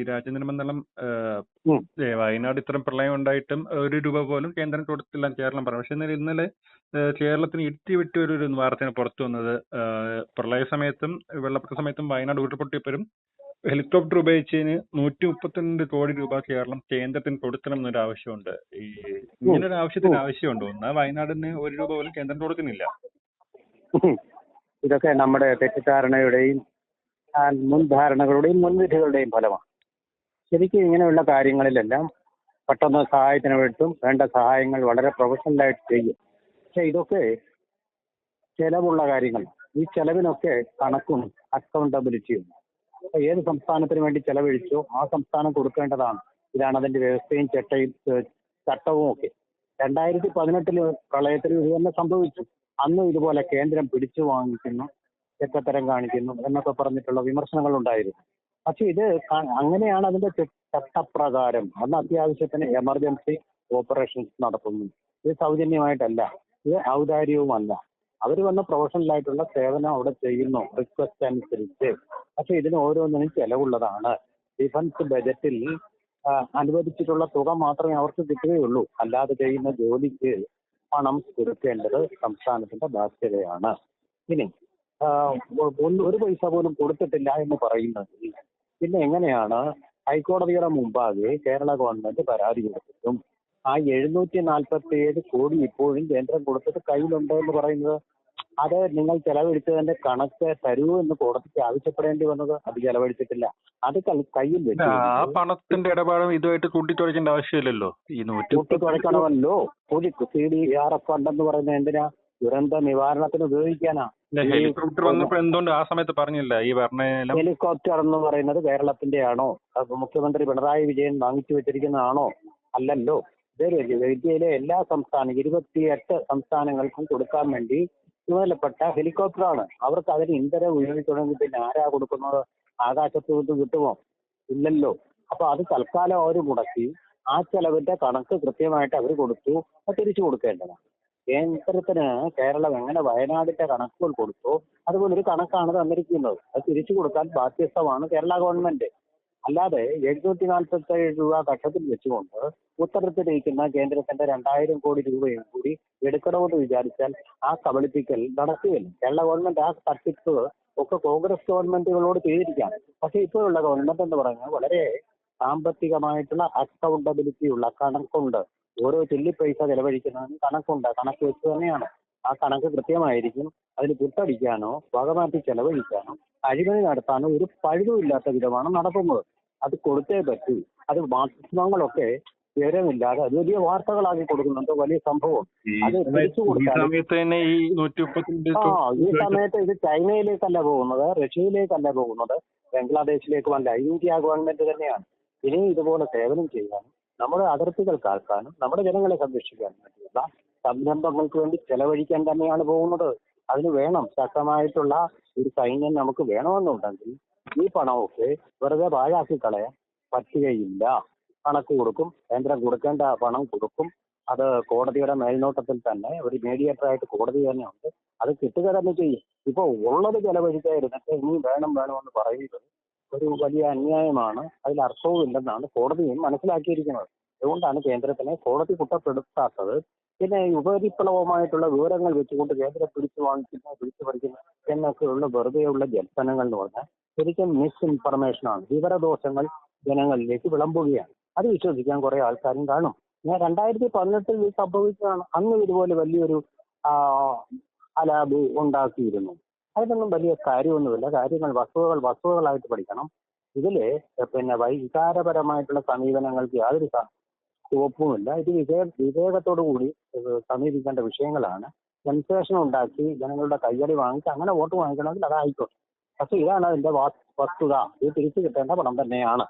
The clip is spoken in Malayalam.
രാജേന്ദ്രൻ മന്ദളം ഉം. വയനാട് ഇത്തരം പ്രളയം ഉണ്ടായിട്ടും ഒരു രൂപ പോലും കേന്ദ്രം കൊടുത്തില്ല എന്ന് കേരളം പറഞ്ഞു. പക്ഷെ എന്നാൽ ഇന്നലെ കേരളത്തിന് ഇട്ടി വിട്ട് ഒരു വാർത്തയാണ് പുറത്തു വന്നത്. പ്രളയ സമയത്തും വെള്ളപ്പൊക്ക സമയത്തും വയനാട് ഉരുൾപൊട്ടിയപ്പോഴും ഹെലികോപ്റ്റർ ഉപയോഗിച്ചതിന് 132 കോടി രൂപ കേരളം കേന്ദ്രത്തിന് കൊടുക്കണം എന്നൊരു ആവശ്യമുണ്ട്. ഇങ്ങനൊരു ആവശ്യത്തിന് ആവശ്യമുണ്ടോ? എന്നാൽ വയനാടിന് ഒരു രൂപ പോലും കേന്ദ്രം കൊടുക്കുന്നില്ല. ഇതൊക്കെ നമ്മുടെ തെറ്റിദ്ധാരണയുടെയും മുൻധാരണകളുടെയും മുൻവിധികളുടെയും ഫലമാണ്. ശരിക്കും ഇങ്ങനെയുള്ള കാര്യങ്ങളിലെല്ലാം പെട്ടെന്ന് സഹായത്തിന് വേണ്ടും വേണ്ട സഹായങ്ങൾ വളരെ പ്രൊഫഷണലായിട്ട് ചെയ്യും. പക്ഷെ ഇതൊക്കെ ചെലവുള്ള കാര്യങ്ങൾ. ഈ ചെലവിനൊക്കെ കണക്കും അക്കൗണ്ടബിലിറ്റിയും. ഏത് സംസ്ഥാനത്തിന് വേണ്ടി ചെലവഴിച്ചോ ആ സംസ്ഥാനം കൊടുക്കേണ്ടതാണ്. ഇതാണ് അതിന്റെ വ്യവസ്ഥയും ചട്ടവും ഒക്കെ. 2018 പ്രളയത്തിൽ ഇത് തന്നെ സംഭവിച്ചു. അന്നും ഇതുപോലെ കേന്ദ്രം പിടിച്ചു വാങ്ങിക്കുന്നു, ചെറ്റത്തരം കാണിക്കുന്നു എന്നൊക്കെ പറഞ്ഞിട്ടുള്ള വിമർശനങ്ങൾ ഉണ്ടായിരുന്നു. പക്ഷെ ഇത് അങ്ങനെയാണ് അതിന്റെ ചട്ടപ്രകാരം. അന്ന് അത്യാവശ്യത്തിന് എമർജൻസി ഓപ്പറേഷൻസ് നടത്തുന്നു. ഇത് സൗജന്യമായിട്ടല്ല, ഇത് ഔദാര്യവുമല്ല. അവർ വന്ന് പ്രൊഫഷണലായിട്ടുള്ള സേവനം അവിടെ ചെയ്യുന്നു റിക്വസ്റ്റ് അനുസരിച്ച്. പക്ഷെ ഇതിന് ഓരോന്നിനും ചെലവുള്ളതാണ്. ഡിഫൻസ് ബജറ്റിൽ അനുവദിച്ചിട്ടുള്ള തുക മാത്രമേ അവർക്ക് കിട്ടുകയുള്ളൂ. അല്ലാതെ ചെയ്യുന്ന ജോലിക്ക് പണം കൊടുക്കേണ്ടത് സംസ്ഥാനത്തിന്റെ ബാധ്യതയാണ്. ഇനി ഒരു പൈസ പോലും കൊടുത്തിട്ടില്ല എന്ന് പറയുന്നത് പിന്നെ എങ്ങനെയാണ് ഹൈക്കോടതിയുടെ മുമ്പാകെ കേരള ഗവൺമെന്റ് പരാതി കൊടുത്തിട്ടും ആ 747 കോടി ഇപ്പോഴും കേന്ദ്രം കൊടുത്തിട്ട് കയ്യിലുണ്ട് എന്ന് പറയുന്നത്? അത് നിങ്ങൾ ചെലവഴിച്ചതിന്റെ കണക്ക് തരൂ എന്ന് കോടതിക്ക് ആവശ്യപ്പെടേണ്ടി വന്നത്? അത് ചെലവഴിച്ചിട്ടില്ല, അത് കയ്യിൽ വെച്ചു. ആ പണത്തിന്റെ ഇടപാടും ഇതുമായിട്ട് കൂട്ടിക്കുഴയ്ക്കേണ്ട ആവശ്യമില്ലല്ലോ. കൂട്ടിക്കുഴയ്ക്കണമല്ലോ. CDRF ഫണ്ട് എന്ന് പറയുന്നത് എന്തിനാ? ദുരന്ത നിവാരണത്തിന് ഉപയോഗിക്കാനാ. ഹെലികോപ്റ്റർ വന്നപ്പോ എന്തുകൊണ്ട് ആ സമയത്ത് പറഞ്ഞില്ല? ഈ പറഞ്ഞ ഹെലികോപ്റ്റർ എന്ന് പറയുന്നത് കേരളത്തിന്റെ ആണോ? മുഖ്യമന്ത്രി പിണറായി വിജയൻ വാങ്ങിച്ചു വെച്ചിരിക്കുന്നതാണോ? അല്ലല്ലോ. ഇന്ത്യയിലെ എല്ലാ 28 സംസ്ഥാനങ്ങൾക്കും കൊടുക്കാൻ വേണ്ടി ചുമതലപ്പെട്ട ഹെലികോപ്റ്ററാണ്. അവർക്ക് അതിന് ഇന്ധനം ഉപയോഗിക്കണമെങ്കിൽ പിന്നെ ആരാ കൊടുക്കുന്നത്? ആകാശത്ത് നിന്ന് കിട്ടുമോ? ഇല്ലല്ലോ. അപ്പൊ അത് തൽക്കാലം അവർ മുടക്കി. ആ ചെലവിന്റെ കണക്ക് കൃത്യമായിട്ട് അവർ കൊടുത്തു. അത് തിരിച്ചു കൊടുക്കേണ്ടതാണ്. കേന്ദ്രത്തിന് കേരളം എങ്ങനെ വയനാടിന്റെ കണക്കുകൾ കൊടുത്തോ അതുപോലെ ഒരു കണക്കാണ് തന്നിരിക്കുന്നത്. അത് തിരിച്ചു കൊടുക്കാൻ ബാധ്യസ്ഥമാണ് കേരള ഗവൺമെന്റ്. അല്ലാതെ 747 രൂപ ഘട്ടത്തിൽ വെച്ചുകൊണ്ട് ഉത്തരത്തിലിരിക്കുന്ന കേന്ദ്രത്തിന്റെ 2000 കോടി രൂപയും കൂടി എടുക്കണമെന്ന് വിചാരിച്ചാൽ ആ കബളിപ്പിക്കൽ നടക്കുകയില്ല. കേരള ഗവൺമെന്റ് ആ തട്ടിപ്പ് ഒക്കെ കോൺഗ്രസ് ഗവൺമെന്റുകളോട് ചെയ്തിരിക്കുകയാണ്. പക്ഷെ ഇപ്പോഴുള്ള ഗവൺമെന്റ് എന്ന് പറഞ്ഞാൽ വളരെ സാമ്പത്തികമായിട്ടുള്ള അക്കൗണ്ടബിലിറ്റി ഉള്ള കണക്കുണ്ട്. ഓരോ ചില്ലി പൈസ ചെലവഴിക്കുന്നതിന് കണക്കുണ്ട്. കണക്ക് വെച്ച് തന്നെയാണ്. ആ കണക്ക് കൃത്യമായിരിക്കും. അതിന് പുട്ടടിക്കാനോ വകമാറ്റി ചെലവഴിക്കാനോ അഴിമതി നടത്താനോ ഒരു പഴുതുമില്ലാത്ത വിധമാണ് നടത്തുന്നത്. അത് കൊടുത്തേ പറ്റൂ. അത് മാധ്യമങ്ങളൊക്കെ വിവരമില്ലാതെ അത് വലിയ വാർത്തകളാക്കി കൊടുക്കുന്നുണ്ട്. വലിയ സംഭവം. അത് തിരിച്ചു കൊടുക്കാൻ ഈ സമയത്ത് ഇത് ചൈനയിലേക്കല്ല പോകുന്നത്, റഷ്യയിലേക്കല്ല പോകുന്നത്, ബംഗ്ലാദേശിലേക്കുമല്ല. ഇന്ത്യ ഗവൺമെന്റ് തന്നെയാണ്. ഇനി ഇതുപോലെ സേവനം ചെയ്യാനും നമ്മുടെ അതിർത്തികൾ കാക്കാനും നമ്മുടെ ജനങ്ങളെ സംരക്ഷിക്കാനും വേണ്ടിയുള്ള സംരംഭങ്ങൾക്ക് വേണ്ടി ചെലവഴിക്കാൻ തന്നെയാണ് പോകുന്നത്. അതിന് വേണം ശക്തമായിട്ടുള്ള ഒരു സൈന്യം നമുക്ക് വേണമെന്നുണ്ടെങ്കിൽ ഈ പണമൊക്കെ വെറുതെ പാഴാക്കി കളയാൻ പറ്റുകയില്ല. കണക്ക് കൊടുക്കും, കേന്ദ്രം കൊടുക്കേണ്ട പണം കൊടുക്കും. അത് കോടതിയുടെ മേൽനോട്ടത്തിൽ തന്നെ ഒരു മീഡിയേറ്ററായിട്ട് കോടതി തന്നെ ഉണ്ട്. അത് കിട്ടുക തന്നെ ചെയ്യും. ഇപ്പൊ ഉള്ളത് ചെലവഴിക്കാതിരുന്നിട്ട് ഇനി വേണമെന്ന് പറയുന്നത് ഒരു വലിയ അന്യായമാണ്. അതിൽ അർത്ഥവും ഇല്ലെന്നാണ് കോടതിയും മനസ്സിലാക്കിയിരിക്കുന്നത്. അതുകൊണ്ടാണ് കേന്ദ്രത്തിനെ കോടതി കുറ്റപ്പെടുത്താത്തത്. പിന്നെ ഉപരിപ്ലവമായിട്ടുള്ള വിവരങ്ങൾ വെച്ചുകൊണ്ട് കേന്ദ്രം പിടിച്ചു പറിക്കുന്നു എന്നൊക്കെയുള്ള വെറുതെയുള്ള ജൽപ്പനങ്ങൾ എന്ന് പറഞ്ഞാൽ ശരിക്കും മിസ് ഇൻഫർമേഷനാണ്. വിവരദോഷങ്ങൾ ജനങ്ങളിലേക്ക് വിളമ്പുകയാണ്. അത് വിശ്വസിക്കാൻ കുറെ ആൾക്കാരും കാണും. ഞാൻ 2018 ഇത് സംഭവിച്ചതാണ്. അന്ന് ഇതുപോലെ വലിയൊരു അലാബ് ഉണ്ടാക്കിയിരുന്നു. അതിനൊന്നും വലിയ കാര്യമൊന്നുമില്ല. കാര്യങ്ങൾ വസ്തുതകളായിട്ട് പഠിക്കണം. ഇതില് പിന്നെ വികാരപരമായിട്ടുള്ള സമീപനങ്ങൾക്ക് യാതൊരു സ്കോപ്പുമില്ല. ഇത് വിവേകത്തോടു കൂടി സമീപിക്കേണ്ട വിഷയങ്ങളാണ്. സെൻസേഷൻ ഉണ്ടാക്കി ജനങ്ങളുടെ കയ്യടി വാങ്ങിച്ച് അങ്ങനെ വോട്ട് വാങ്ങിക്കണമെങ്കിൽ അതായിക്കോട്ടെ. പക്ഷെ ഇതാണ് അതിന്റെ വസ്തുത. ഇത് തിരിച്ചു കിട്ടേണ്ട പണം തന്നെയാണ്.